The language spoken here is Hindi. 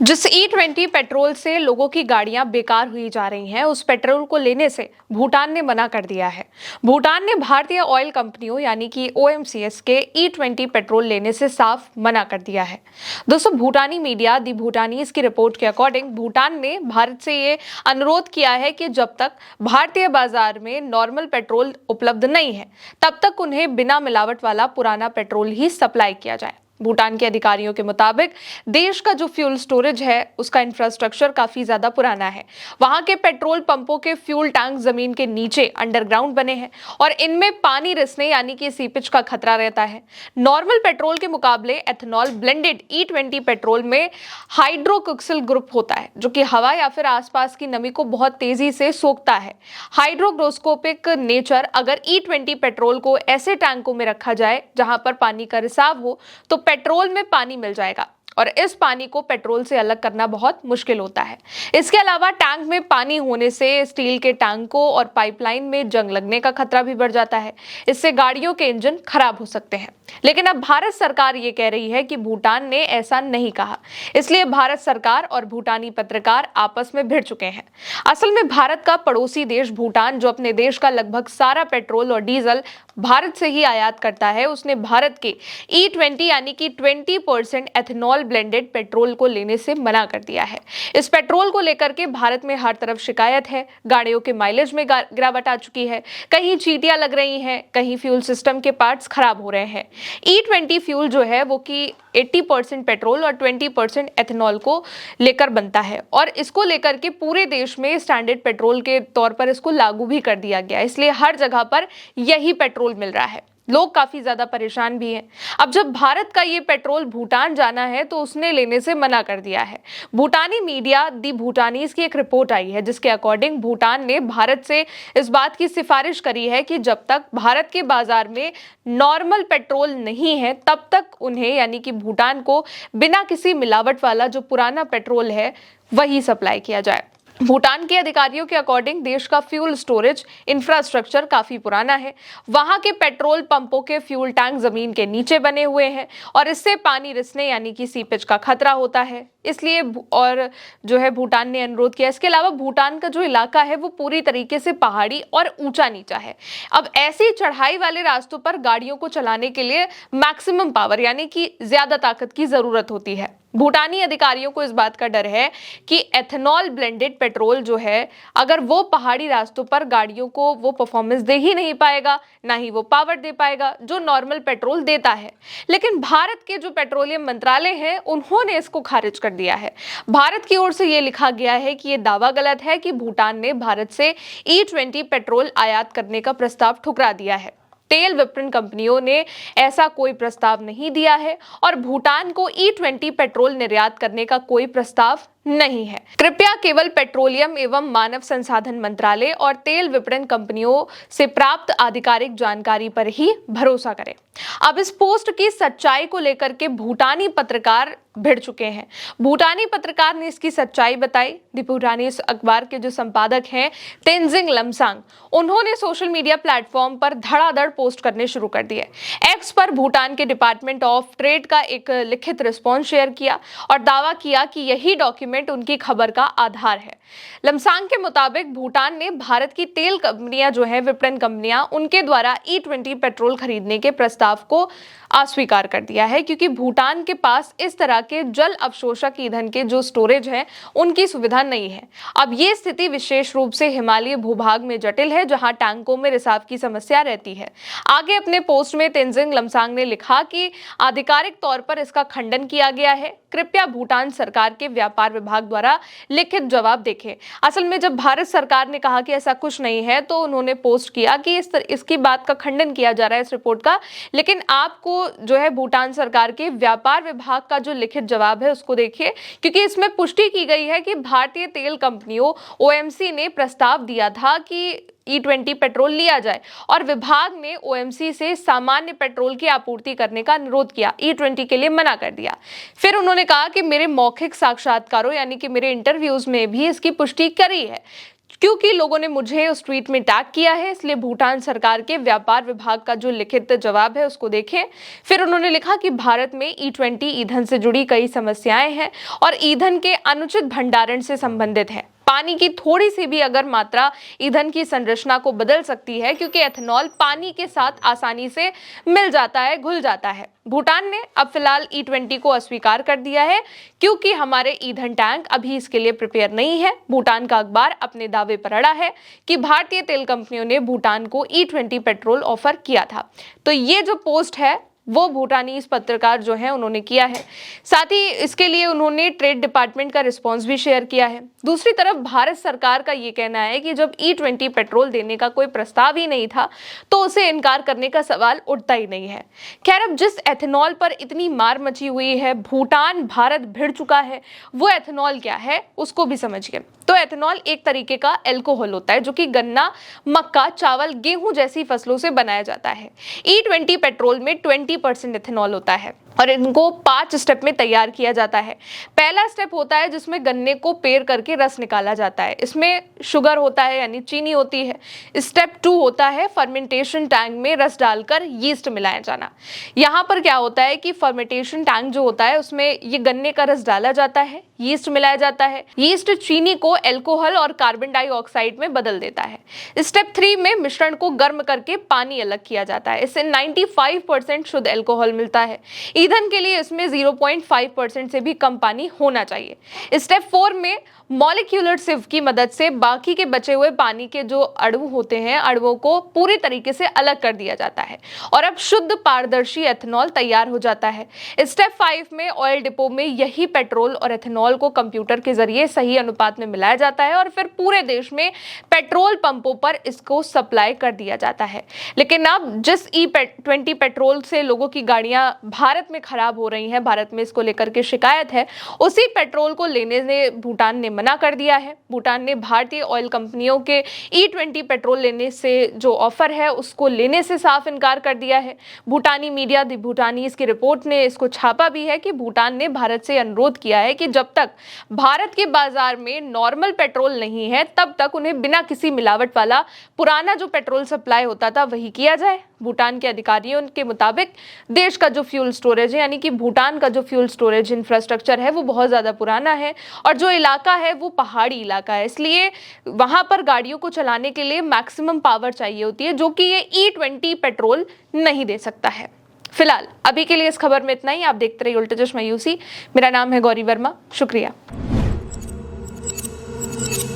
जिस E20 पेट्रोल से लोगों की गाड़ियां बेकार हुई जा रही हैं, उस पेट्रोल को लेने से भूटान ने मना कर दिया है। भूटान ने भारतीय ऑयल कंपनियों यानी कि OMCS के E20 पेट्रोल लेने से साफ मना कर दिया है। दोस्तों, भूटानी मीडिया दी भूटानीज की रिपोर्ट के अकॉर्डिंग भूटान ने भारत से ये अनुरोध किया है कि जब तक भारतीय बाजार में नॉर्मल पेट्रोल उपलब्ध नहीं है, तब तक उन्हें बिना मिलावट वाला पुराना पेट्रोल ही सप्लाई किया जाए। भूटान के अधिकारियों के मुताबिक देश का जो फ्यूल स्टोरेज है उसका इंफ्रास्ट्रक्चर काफी ज्यादा पुराना है। वहां के पेट्रोल पंपों के फ्यूल टैंक जमीन के नीचे अंडरग्राउंड बने हैं और इनमें पानी रिसने यानी कि सीपेज का खतरा रहता है। नॉर्मल पेट्रोल के मुकाबले एथेनॉल ब्लेंडेड E20 पेट्रोल में हाइड्रोक्सिल ग्रुप होता है, जो कि हवा या फिर आसपास की नमी को बहुत तेजी से सोखता है। हाइड्रोग्रोस्कोपिक नेचर अगर E20 पेट्रोल को ऐसे टैंकों में रखा जाए जहां पर पानी का रिसाव हो तो पेट्रोल में पानी मिल जाएगा और इस पानी को पेट्रोल से अलग करना बहुत मुश्किल होता है। इसके अलावा टैंक में पानी होने से स्टील के टैंकों और पाइपलाइन में जंग लगने का खतरा भी बढ़ जाता है। इससे गाड़ियों के इंजन खराब हो सकते हैं। लेकिन अब भारत सरकार ये कह रही है कि भूटान ने ऐसा नहीं कहा, इसलिए भारत सरकार और भूटानी पत्रकार आपस में भिड़ चुके हैं। असल में भारत का पड़ोसी देश भूटान, जो अपने देश का लगभग सारा पेट्रोल और डीजल भारत से ही आयात करता है, उसने भारत के E20 यानी कि 20% एथेनॉल ब्लेंडेड पेट्रोल को लेने से मना कर दिया है। इस पेट्रोल को लेकर के भारत में हर तरफ शिकायत है। गाड़ियों के माइलेज में गिरावट आ चुकी है, कहीं चींटियां लग रही हैं, कहीं फ्यूल सिस्टम के पार्ट्स खराब हो रहे हैं। E20 फ्यूल जो है वो कि 80% पेट्रोल और 20% एथेनॉल को लेकर बनता है और इसको लेकर के पूरे देश में स्टैंडर्ड पेट्रोल के तौर पर इसको लागू भी कर दिया गया, इसलिए हर जगह पर यही पेट्रोल मिल रहा है। लोग काफी ज्यादा परेशान भी हैं। अब जब भारत का ये पेट्रोल भूटान जाना है तो उसने लेने से मना कर दिया है। भूटानी मीडिया दी भूटानीज की एक रिपोर्ट आई है जिसके अकॉर्डिंग भूटान ने भारत से इस बात की सिफारिश करी है कि जब तक भारत के बाजार में नॉर्मल पेट्रोल नहीं है तब तक उन्हें यानी कि भूटान को बिना किसी मिलावट वाला जो पुराना पेट्रोल है वही सप्लाई किया जाए। भूटान के अधिकारियों के अकॉर्डिंग देश का फ्यूल स्टोरेज इंफ्रास्ट्रक्चर काफी पुराना है। वहां के पेट्रोल पंपों के फ्यूल टैंक जमीन के नीचे बने हुए हैं और इससे पानी रिसने यानी कि सीपेज का खतरा होता है, इसलिए और जो है भूटान ने अनुरोध किया। इसके अलावा भूटान का जो इलाका है वो पूरी तरीके से पहाड़ी और ऊंचा नीचा है। अब ऐसी चढ़ाई वाले रास्तों पर गाड़ियों को चलाने के लिए मैक्सिमम पावर यानी कि ज्यादा ताकत की जरूरत होती है। भूटानी अधिकारियों को इस बात का डर है कि एथेनॉल ब्लेंडेड पेट्रोल जो है अगर वो पहाड़ी रास्तों पर गाड़ियों को वो परफॉर्मेंस दे ही नहीं पाएगा, ना ही वो पावर दे पाएगा जो नॉर्मल पेट्रोल देता है। लेकिन भारत के जो पेट्रोलियम मंत्रालय है उन्होंने इसको खारिज कर दिया है। भारत की ओर से ये लिखा गया है कि ये दावा गलत है कि भूटान ने भारत से E20 पेट्रोल आयात करने का प्रस्ताव ठुकरा दिया है। तेल विपणन कंपनियों ने ऐसा कोई प्रस्ताव नहीं दिया है और भूटान को E20 पेट्रोल निर्यात करने का कोई प्रस्ताव नहीं है। कृपया केवल पेट्रोलियम एवं मानव संसाधन मंत्रालय और तेल विपणन कंपनियों से प्राप्त आधिकारिक जानकारी पर ही भरोसा करें। अब इस पोस्ट की सच्चाई को लेकर के भूटानी पत्रकार भिड़ चुके हैं। भूटानी पत्रकार ने इसकी सच्चाई बताई। दी भूटानीज अखबार के जो संपादक हैं तेंजिंग लमसांग, उन्होंने सोशल मीडिया प्लेटफॉर्म पर धड़ाधड़ पोस्ट करने शुरू कर दिए। एक्स पर भूटान के डिपार्टमेंट ऑफ ट्रेड का एक लिखित रिस्पॉन्स शेयर किया और दावा किया कि यही डॉक्यूमेंट उनकी खबर का आधार है। लमसांग के मुताबिक भूटान ने भारत की तेल कंपनियां जो है विपणन कंपनियां, उनके द्वारा E20 पेट्रोल खरीदने के प्रस्ताव को अस्वीकार कर दिया है क्योंकि भूटान के पास इस तरह के जल अवशोषक ईंधन के जो स्टोरेज है उनकी सुविधा नहीं है। अब ये स्थिति विशेष रूप से हिमालयी भूभाग में जटिल है जहां टैंकों में रिसाव की समस्या रहती है। आगे अपने पोस्ट में तेंजिंग लमसांग ने लिखा कि आधिकारिक तौर पर इसका खंडन किया गया है। कृपया भूटान सरकार के व्यापार विभाग द्वारा लिखित जवाब देखें। असल में जब भारत सरकार ने कहा कि ऐसा कुछ नहीं है तो उन्होंने पोस्ट किया कि इसकी बात का खंडन किया जा रहा है इस रिपोर्ट का, लेकिन आपको जो है भूटान सरकार के व्यापार विभाग का जो लिखित जवाब है उसको देखिए, क्योंकि इसमें पुष्टि की गई है कि भारतीय तेल कंपनियों OMC ने प्रस्ताव दिया था कि E20 पेट्रोल लिया जाए और विभाग ने OMC से सामान्य पेट्रोल की आपूर्ति करने का अनुरोध किया, E20 के लिए मना कर दिया। फिर उन्होंने कहा कि मेरे मौखिक साक्षात्कारों यानी कि मेरे इंटरव्यूज में भी इसकी पुष्टि करी है। क्योंकि लोगों ने मुझे उस ट्वीट में टैग किया है, इसलिए भूटान सरकार के व्यापार विभाग का जो लिखित जवाब है उसको देखें। फिर उन्होंने लिखा कि भारत में E20 ईंधन से जुड़ी कई समस्याएं हैं और ईंधन के अनुचित भंडारण से संबंधित है। पानी की थोड़ी सी भी अगर मात्रा ईंधन की संरचना को बदल सकती है, क्योंकि एथेनॉल पानी के साथ आसानी से मिल जाता है, घुल जाता है। भूटान ने अब फिलहाल E20 को अस्वीकार कर दिया है, क्योंकि हमारे ईंधन टैंक अभी इसके लिए प्रिपेयर नहीं है। भूटान का अखबार अपने दावे पर अड़ा है कि भारतीय तेल कंपनियों ने भूटान को E20 पेट्रोल ऑफर किया था। तो ये जो पोस्ट है वो भूटानी पत्रकार जो है उन्होंने किया है। साथ ही इसके लिए उन्होंने ट्रेड डिपार्टमेंट का रिस्पांस भी शेयर किया है। दूसरी तरफ भारत सरकार का ये कहना है कि जब E20 पेट्रोल देने का कोई प्रस्ताव ही नहीं था तो उसे इनकार करने का सवाल उठता ही नहीं है। खैर, अब जिस एथेनॉल पर इतनी मार मची हुई है, भूटान भारत भिड़ चुका है, वो एथेनॉल क्या है उसको भी समझिए। तो एथेनॉल एक तरीके का अल्कोहल होता है जो कि गन्ना, मक्का, चावल, गेहूं जैसी फसलों से बनाया जाता है। E20 पेट्रोल में 20% एथेनॉल होता है और इनको 5 स्टेप में तैयार किया जाता है। पहला स्टेप होता है जिसमें गन्ने को पेर करके रस निकाला जाता है, इसमें शुगर होता है यानी चीनी होती है। स्टेप 2 होता है फर्मेंटेशन टैंक में रस डालकर यीस्ट मिलाया जाना। यहाँ पर क्या होता है कि फर्मेंटेशन टैंक जो होता है उसमें ये गन्ने का रस डाला जाता है, यीस्ट मिलाया जाता है। यीस्ट चीनी को अल्कोहल और कार्बन डाइऑक्साइड में बदल देता है। स्टेप 3 में मिश्रण को गर्म करके पानी अलग किया जाता है, इससे 95% शुद्ध अल्कोहल मिलता है। ईंधन के लिए इसमें 0.5% से भी कम पानी होना चाहिए। स्टेप 4 में मॉलिक्यूलर सिव की मदद से बाकी के बचे हुए पानी के जो अणु होते हैं, अणुओं को पूरी तरीके से अलग कर दिया जाता है और अब शुद्ध पारदर्शी एथेनॉल तैयार हो जाता है। स्टेप 5 में ऑयल डिपो में यही पेट्रोल और एथेनॉल को कंप्यूटर के जरिए सही अनुपात में मिलाया जाता है और फिर पूरे देश में पेट्रोल पंपों पर इसको सप्लाई कर दिया जाता है। लेकिन अब जिस E20 पेट्रोल से लोगों की गाड़ियां भारत में खराब हो रही हैं, भारत में इसको लेकर के शिकायत है, उसी पेट्रोल को लेने से भूटान ने मना कर दिया है। भूटान ने भारतीय ऑयल कंपनियों के E20 पेट्रोल लेने से जो ऑफर है उसको लेने से साफ इनकार कर दिया है। भूटानी मीडिया द भूटानीज की रिपोर्ट ने इसको छापा भी है कि भूटान ने भारत से अनुरोध किया है कि जब तक भारत के बाजार में नॉर्मल पेट्रोल नहीं है तब तक उन्हें बिना किसी मिलावट वाला पुराना जो पेट्रोल सप्लाई होता था वही किया जाए। भूटान के अधिकारियों के मुताबिक देश का जो फ्यूल स्टोरेज है, यानी कि भूटान का जो फ्यूल स्टोरेज इंफ्रास्ट्रक्चर है वो बहुत ज़्यादा पुराना है और जो इलाका है वो पहाड़ी इलाका है, इसलिए वहाँ पर गाड़ियों को चलाने के लिए मैक्सिमम पावर चाहिए होती है, जो कि ये E20 पेट्रोल नहीं दे सकता है। फिलहाल अभी के लिए इस खबर में इतना ही। आप देखते रहिए उल्टा चश्मा यूसी। मेरा नाम है गौरी वर्मा। शुक्रिया।